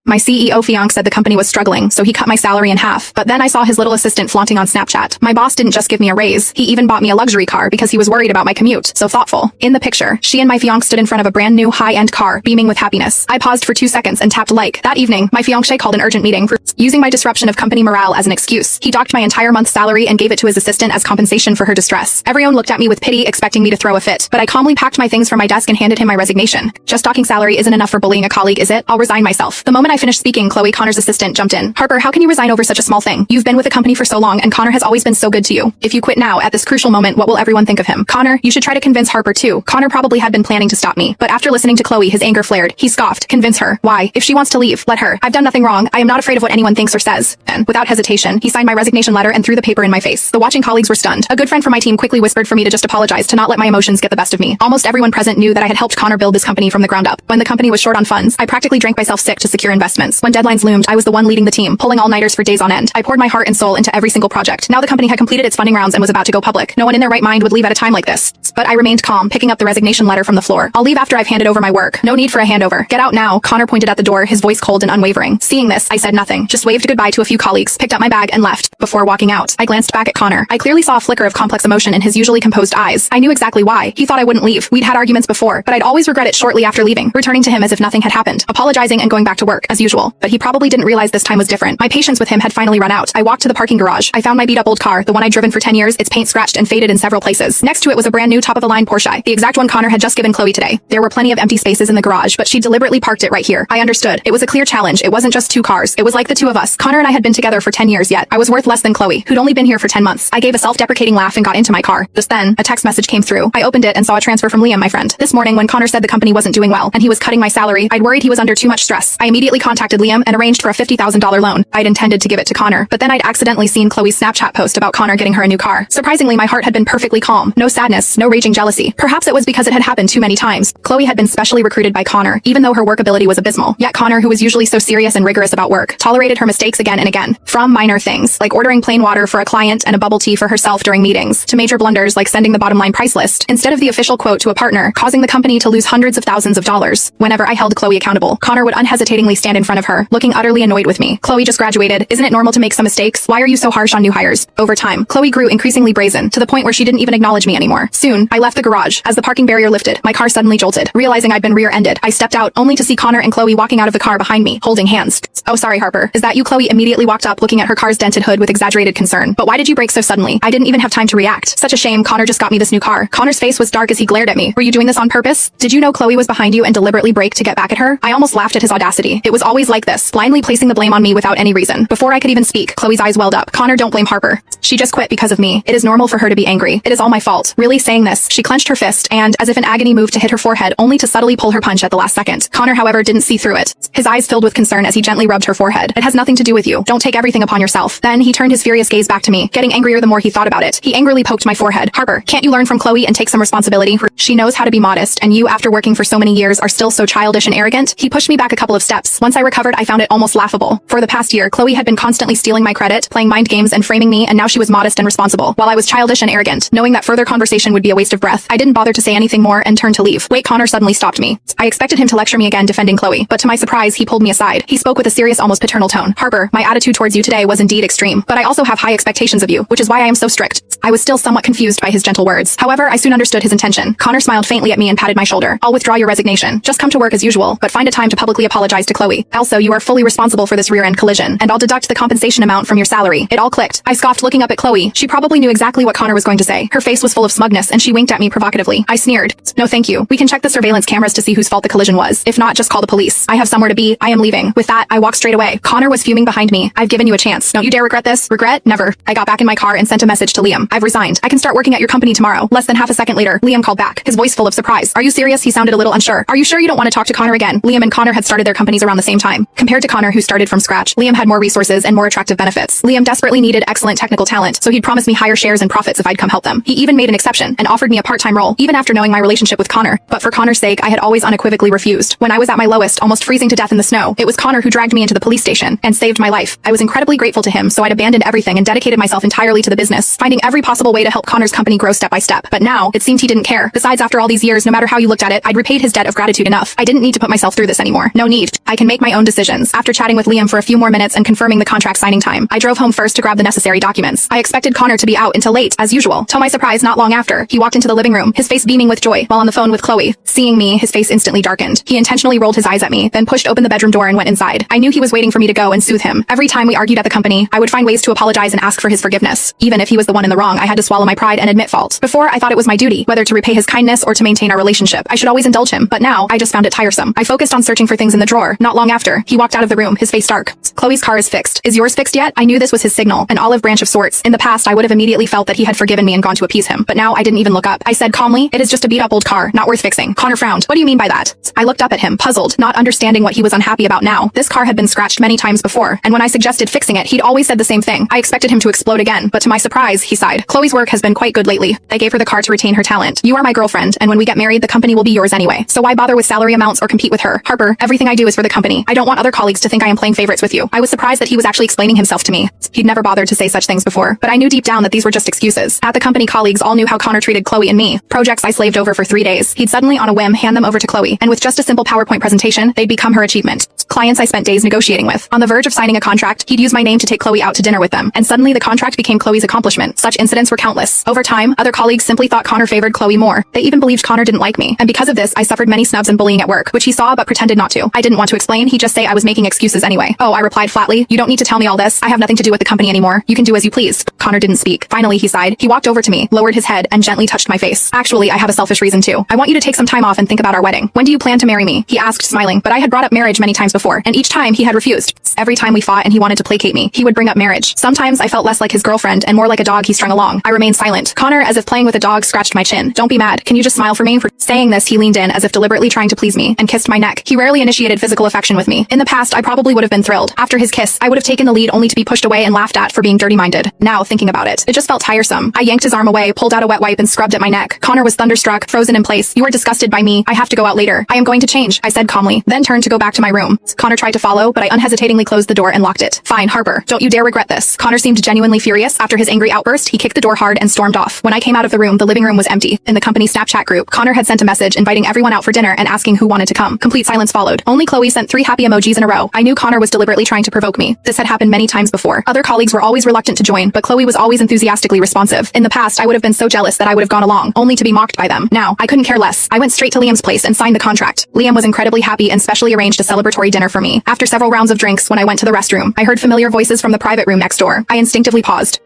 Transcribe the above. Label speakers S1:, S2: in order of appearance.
S1: My CEO fiancé said the company was struggling, so he cut my salary in half. But then I saw his little assistant flaunting on Snapchat. My boss didn't just give me a raise, he even bought me a luxury car because he was worried about my commute. So thoughtful. In the picture, she and my fiancé stood in front of a brand new high-end car, beaming with happiness. I paused for 2 seconds and tapped like. That evening, my fiancé called an urgent meeting, using my disruption of company morale as an excuse. He docked my entire month's salary and gave it to his assistant as compensation for her distress. Everyone looked at me with pity, expecting me to throw a fit, but I calmly packed my things from my desk and handed him my resignation. Just docking salary isn't enough for bullying a colleague, is it? I'll resign myself. The moment I finished speaking, Chloe, Connor's assistant, jumped in. Harper, how can you resign over such a small thing? You've been with the company for so long, and Connor has always been so good to you. If you quit now, at this crucial moment, what will everyone think of him? Connor, you should try to convince Harper too. Connor probably had been planning to stop me, but after listening to Chloe, his anger flared. He scoffed. Convince her. Why? If she wants to leave, let her. I've done nothing wrong. I am not afraid of what anyone thinks or says. And without hesitation, he signed my resignation letter and threw the paper in my face. The watching colleagues were stunned. A good friend from my team quickly whispered for me to just apologize, to not let my emotions get the best of me. Almost everyone present knew that I had helped Connor build this company from the ground up. When the company was short on funds, I practically drank myself sick to secure investments. When deadlines loomed, I was the one leading the team, pulling all-nighters for days on end. I poured my heart and soul into every single project. Now the company had completed its funding rounds and was about to go public. No one in their right mind would leave at a time like this. But I remained calm, picking up the resignation letter from the floor. I'll leave after I've handed over my work. No need for a handover. Get out now. Connor pointed at the door, his voice cold and unwavering. Seeing this, I said nothing, just waved goodbye to a few colleagues, picked up my bag and left. Before walking out, I glanced back at Connor. I clearly saw a flicker of complex emotion in his usually composed eyes. I knew exactly why. He thought I wouldn't leave. We'd had arguments before, but I'd always regret it shortly after leaving, returning to him as if nothing had happened, apologizing and going back to work, as usual. But he probably didn't realize this time was different. My patience with him had finally run out. I walked to the parking garage. I found my beat-up old car, the one I'd driven for 10 years, its paint scratched and faded in several places. Next to it was a brand new top-of-the-line Porsche, the exact one Connor had just given Chloe today. There were plenty of empty spaces in the garage, but she deliberately parked it right here. I understood. It was a clear challenge. It wasn't just two cars. It was like the two of us. Connor and I had been together for 10 years, yet I was worth less than Chloe, who'd only been here for 10 months. I gave a self-deprecating laugh and got into my car. Just then, a text message came through. I opened it and saw a transfer from Liam, my friend. This morning, when Connor said the company wasn't doing well and he was cutting my salary, I'd worried he was under too much stress. I immediately contacted Liam and arranged for a $50,000 loan. I'd intended to give it to Connor, but then I'd accidentally seen Chloe's Snapchat post about Connor getting her a new car. Surprisingly, my heart had been perfectly calm. No sadness, no raging jealousy. Perhaps it was because it had happened too many times. Chloe had been specially recruited by Connor, even though her work ability was abysmal. Yet Connor, who was usually so serious and rigorous about work, tolerated her mistakes again and again. From minor things, like ordering plain water for a client and a bubble tea for herself during meetings, to major blunders like sending the bottom line price list instead of the official quote to a partner, causing the company to lose hundreds of thousands of dollars. Whenever I held Chloe accountable, Connor would unhesitatingly stand in front of her, looking utterly annoyed with me. Chloe just graduated. Isn't it normal to make some mistakes? Why are you so harsh on new hires? Over time, Chloe grew increasingly brazen, to the point where she didn't even acknowledge me anymore. Soon, I left the garage. As the parking barrier lifted, my car suddenly jolted. Realizing I'd been rear-ended, I stepped out, only to see Connor and Chloe walking out of the car behind me, holding hands. Oh, sorry, Harper. Is that you? Chloe immediately walked up, looking at her car's dented hood with exaggerated concern. But why did you brake so suddenly? I didn't even have time to react. Such a shame. Connor just got me this new car. Connor's face was dark as he glared at me. Were you doing this on purpose? Did you know Chloe was behind you and deliberately braked to get back at her? I almost laughed at his audacity. It was always like this, blindly placing the blame on me without any reason. Before I could even speak, Chloe's eyes welled up. Connor, don't blame Harper. She just quit because of me. It is normal for her to be angry. It is all my fault. Really saying this, she clenched her fist and, as if in agony, moved to hit her forehead, only to subtly pull her punch at the last second. Connor, however, didn't see through it. His eyes filled with concern as he gently rubbed her forehead. It has nothing to do with you. Don't take everything upon yourself. Then he turned his furious gaze back to me, getting angrier the more he thought about it. He angrily poked my forehead. Harper, can't you learn from Chloe and take some responsibility? She knows how to be modest, and you, after working for so many years, are still so childish and arrogant. He pushed me back a couple of steps. Once I recovered, I found it almost laughable. For the past year, Chloe had been constantly stealing my credit, playing mind games and framing me, and now she was modest and responsible, while I was childish and arrogant. Knowing that further conversation would be a waste of breath, I didn't bother to say anything more and turned to leave. Wait, Connor suddenly stopped me. I expected him to lecture me again defending Chloe, but to my surprise, he pulled me aside. He spoke with a serious, almost paternal tone. Harper, my attitude towards you today was indeed extreme, but I also have high expectations of you, which is why I am so strict. I was still somewhat confused by his gentle words. However, I soon understood his intention. Connor smiled faintly at me and patted my shoulder. I'll withdraw your resignation. Just come to work as usual, but find a time to publicly apologize to Chloe. Also, you are fully responsible for this rear-end collision, and I'll deduct the compensation amount from your salary. It all clicked. I scoffed, looking up at Chloe. She probably knew exactly what Connor was going to say. Her face was full of smugness, and she winked at me provocatively. I sneered. No thank you. We can check the surveillance cameras to see whose fault the collision was. If not, just call the police. I have somewhere to be. I am leaving. With that, I walked straight away. Connor was fuming behind me. I've given you a chance. Don't you dare regret this. Regret? Never. I got back in my car and sent a message to Liam. I've resigned. I can start working at your company tomorrow. Less than half a second later, Liam called back, his voice full of surprise. Are you serious? He sounded a little unsure. Are you sure you don't want to talk to Connor again? Liam and Connor had started their companies around the same time. Compared to Connor, who started from scratch, Liam had more resources and more attractive benefits. Liam desperately needed excellent technical talent, so he'd promised me higher shares and profits if I'd come help them. He even made an exception and offered me a part-time role, even after knowing my relationship with Connor. But for Connor's sake, I had always unequivocally refused. When I was at my lowest, almost freezing to death in the snow, it was Connor who dragged me into the police station and saved my life. I was incredibly grateful to him, so I'd abandoned everything and dedicated myself entirely to the business, finding every possible way to help Connor's company grow step by step. But now, it seemed he didn't care. Besides, after all these years, no matter how you looked at it, I'd repaid his debt of gratitude enough. I didn't need to put myself through this anymore. No need. I can make make my own decisions. After chatting with Liam for a few more minutes and confirming the contract signing time, I drove home first to grab the necessary documents. I expected Connor to be out until late, as usual. To my surprise, not long after, he walked into the living room, his face beaming with joy, while on the phone with Chloe. Seeing me, his face instantly darkened. He intentionally rolled his eyes at me, then pushed open the bedroom door and went inside. I knew he was waiting for me to go and soothe him. Every time we argued at the company, I would find ways to apologize and ask for his forgiveness. Even if he was the one in the wrong, I had to swallow my pride and admit fault. Before, I thought it was my duty, whether to repay his kindness or to maintain our relationship. I should always indulge him, but now, I just found it tiresome. I focused on searching for things in the drawer. Not long after, he walked out of the room, his face dark. Chloe's car is fixed. Is yours fixed yet? I knew this was his signal, an olive branch of sorts. In the past, I would have immediately felt that he had forgiven me and gone to appease him, but now I didn't even look up. I said calmly, it is just a beat-up old car, not worth fixing. Connor frowned. What do you mean by that? I looked up at him, puzzled, not understanding what he was unhappy about now. This car had been scratched many times before, and when I suggested fixing it, he'd always said the same thing. I expected him to explode again, but to my surprise, he sighed. Chloe's work has been quite good lately. They gave her the car to retain her talent. You are my girlfriend, and when we get married, the company will be yours anyway. So why bother with salary amounts or compete with her? Harper, everything I do is for the company. I don't want other colleagues to think I am playing favorites with you. I was surprised that he was actually explaining himself to me. He'd never bothered to say such things before, but I knew deep down that these were just excuses. At the company, colleagues all knew how Connor treated Chloe and me. Projects I slaved over for 3 days. He'd suddenly on a whim hand them over to Chloe, and with just a simple PowerPoint presentation, they'd become her achievement. Clients I spent days negotiating with. On the verge of signing a contract, he'd use my name to take Chloe out to dinner with them, and suddenly the contract became Chloe's accomplishment. Such incidents were countless. Over time, other colleagues simply thought Connor favored Chloe more. They even believed Connor didn't like me, and because of this, I suffered many snubs and bullying at work, which he saw but pretended not to. I didn't want to explain, he'd just say I was making excuses anyway. Oh, I replied flatly, you don't need to tell me all this. I have nothing to do with the company anymore. You can do as you please. Connor didn't speak. Finally, he sighed. He walked over to me, lowered his head, and gently touched my face. Actually, I have a selfish reason too. I want you to take some time off and think about our wedding. When do you plan to marry me? He asked, smiling, but I had brought up marriage many times before, and each time he had refused. Every time we fought and he wanted to placate me, he would bring up marriage. Sometimes I felt less like his girlfriend and more like a dog he strung along. I remained silent. Connor, as if playing with a dog, scratched my chin. Don't be mad. Can you just smile for me? For saying this, he leaned in as if deliberately trying to please me and kissed my neck. He rarely initiated physical affection with me. In the past, I probably would have been thrilled. After his kiss, I would have taken the lead only to be pushed away and laughed at for being dirty-minded. Now, thinking about it, it just felt tiresome. I yanked his arm away, pulled out a wet wipe and scrubbed at my neck. Connor was thunderstruck, frozen in place. You are disgusted by me. I have to go out later. I am going to change, I said calmly, then turned to go back to my room. Connor tried to follow, but I unhesitatingly closed the door and locked it. Fine, Harper. Don't you dare regret this. Connor seemed genuinely furious. After his angry outburst, he kicked the door hard and stormed off. When I came out of the room, the living room was empty. In the company Snapchat group, Connor had sent a message inviting everyone out for dinner and asking who wanted to come. Complete silence followed. Only Chloe sent 3 happy emojis in a row. I knew Connor was deliberately trying to provoke me. This had happened many times before. Other colleagues were always reluctant to join, but Chloe was always enthusiastically responsive. In the past, I would have been so jealous that I would have gone along, only to be mocked by them. Now, I couldn't care less. I went straight to Liam's place and signed the contract. Liam was incredibly happy and specially arranged a celebratory dinner for me. After several rounds of drinks, when I went to the restroom, I heard familiar voices from the private room next door. I instinctively paused.